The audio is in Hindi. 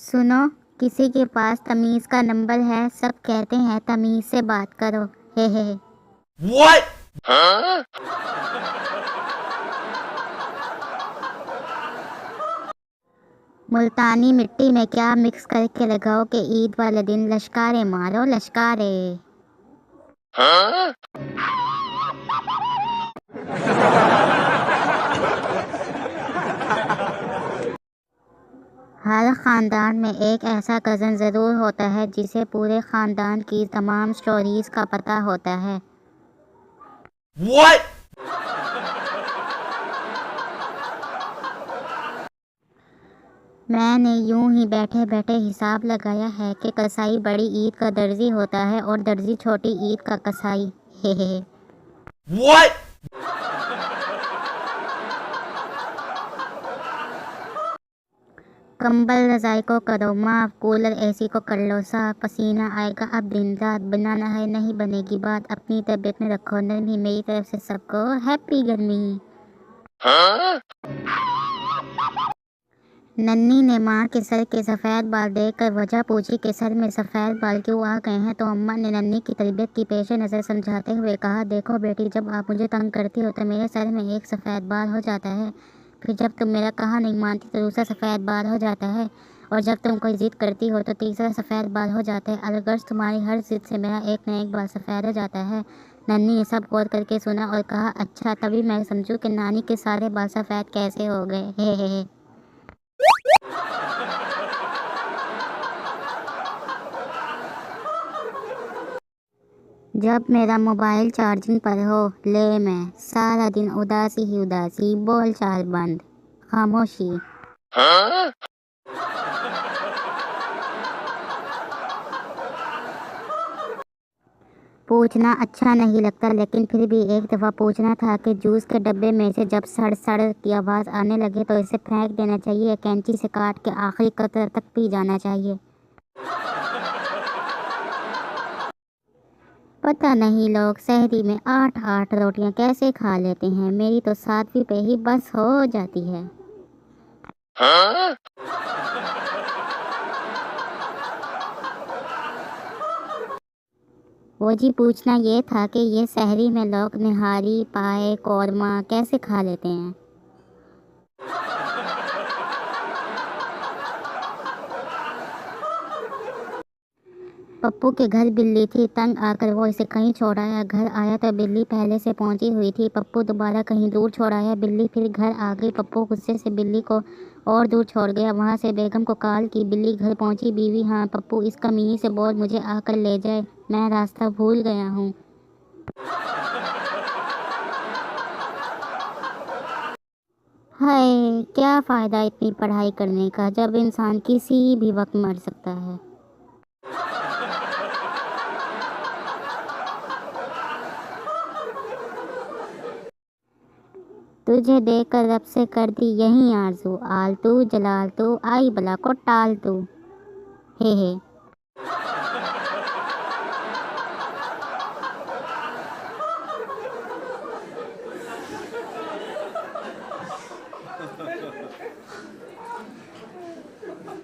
सुनो, किसी के पास तमीज का नंबर है, सब कहते हैं तमीज से बात करो। हे। What? मुल्तानी मिट्टी में क्या मिक्स करके लगाओ कि ईद वाले दिन लश्कारे मारो लश्कारे। हर खानदान में एक ऐसा कज़न ज़रूर होता है जिसे पूरे खानदान की तमाम स्टोरीज का पता होता है। What? मैंने यूं ही बैठे बैठे हिसाब लगाया है कि कसाई बड़ी ईद का दर्जी होता है और दर्जी छोटी ईद का कसाई। हे। What? कंबल रजाई को करो माफ, कूलर एसी को कर लो साफ, पसीना आएगा अब दिन रात, बिना नहाए नहीं बनेगी बात, अपनी तबीयत में रखो नरमी, मेरी तरफ से सबको हैप्पी गर्मी। नन्नी ने माँ के सर के सफ़ेद बाल देखकर वजह पूछी कि सर में सफ़ेद बाल क्यों आ गए हैं, तो अम्मा ने नन्नी की तबीयत की पेश नज़र समझाते हुए कहा, देखो बेटी, जब आप मुझे तंग करती हो तो मेरे सर में एक सफ़ेद बाल हो जाता है, फिर जब तुम मेरा कहा नहीं मानती तो दूसरा सफ़ेद बाल हो जाता है, और जब तुम कोई ज़िद करती हो तो तीसरा सफ़ेद बाल हो जाता है, अलगर्ज तुम्हारी हर ज़िद से मेरा एक न एक बाल सफ़ेद हो जाता है। नन्नी ने सब गौर करके सुना और कहा, अच्छा, तभी मैं समझूँ कि नानी के सारे बाल सफ़ेद कैसे हो गए। हे। जब मेरा मोबाइल चार्जिंग पर हो, ले मैं सारा दिन उदासी ही उदासी, बोल चाल बंद, खामोशी। पूछना अच्छा नहीं लगता, लेकिन फिर भी एक दफ़ा पूछना था कि जूस के डब्बे में से जब सड़ सड़ की आवाज़ आने लगे तो इसे फेंक देना चाहिए, कैंची से काट के आखिरी कतर तक पी जाना चाहिए। पता नहीं लोग सहरी में 8-8 रोटियां कैसे खा लेते हैं, मेरी तो 7वीं पे ही बस हो जाती है। वो जी पूछना ये था कि ये सहरी में लोग निहारी, पाए, कौरमा कैसे खा लेते हैं। पप्पू के घर बिल्ली थी, तंग आकर वो इसे कहीं छोड़ आया, घर आया तो बिल्ली पहले से पहुंची हुई थी, पप्पू दोबारा कहीं दूर छोड़ आया, बिल्ली फिर घर आ गई, पप्पू गुस्से से बिल्ली को और दूर छोड़ गया, वहां से बेगम को कॉल की, बिल्ली घर पहुंची, बीवी, हाँ पप्पू इस कमीनी से बोल मुझे आकर ले जाए, मैं रास्ता भूल गया हूँ। हाय, क्या फ़ायदा इतनी पढ़ाई करने का जब इंसान किसी भी वक्त मर सकता है। तुझे देखकर रब से कर दी यही आरज़ू, आलतू जलालतू आई बला को टाल तू। हे।